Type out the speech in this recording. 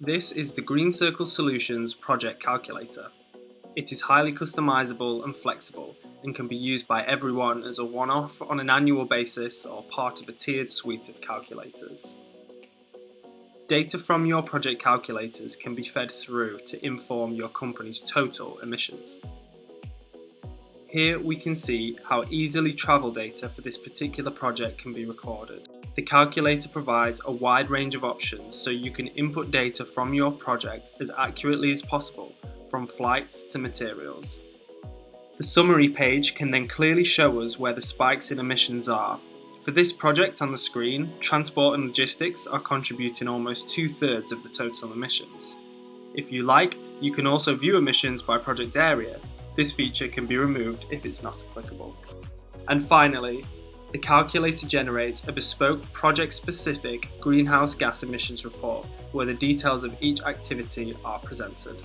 This is the Green Circle Solutions Project Calculator. It is highly customizable and flexible and can be used by everyone as a one-off on an annual basis or part of a tiered suite of calculators. Data from your project calculators can be fed through to inform your company's total emissions. Here we can see how easily travel data for this particular project can be recorded. The calculator provides a wide range of options so you can input data from your project as accurately as possible, from flights to materials. The summary page can then clearly show us where the spikes in emissions are. For this project on the screen, transport and logistics are contributing almost 2/3 of the total emissions. If you like, you can also view emissions by project area. This feature can be removed if it's not applicable. And finally, the calculator generates a bespoke project-specific greenhouse gas emissions report where the details of each activity are presented.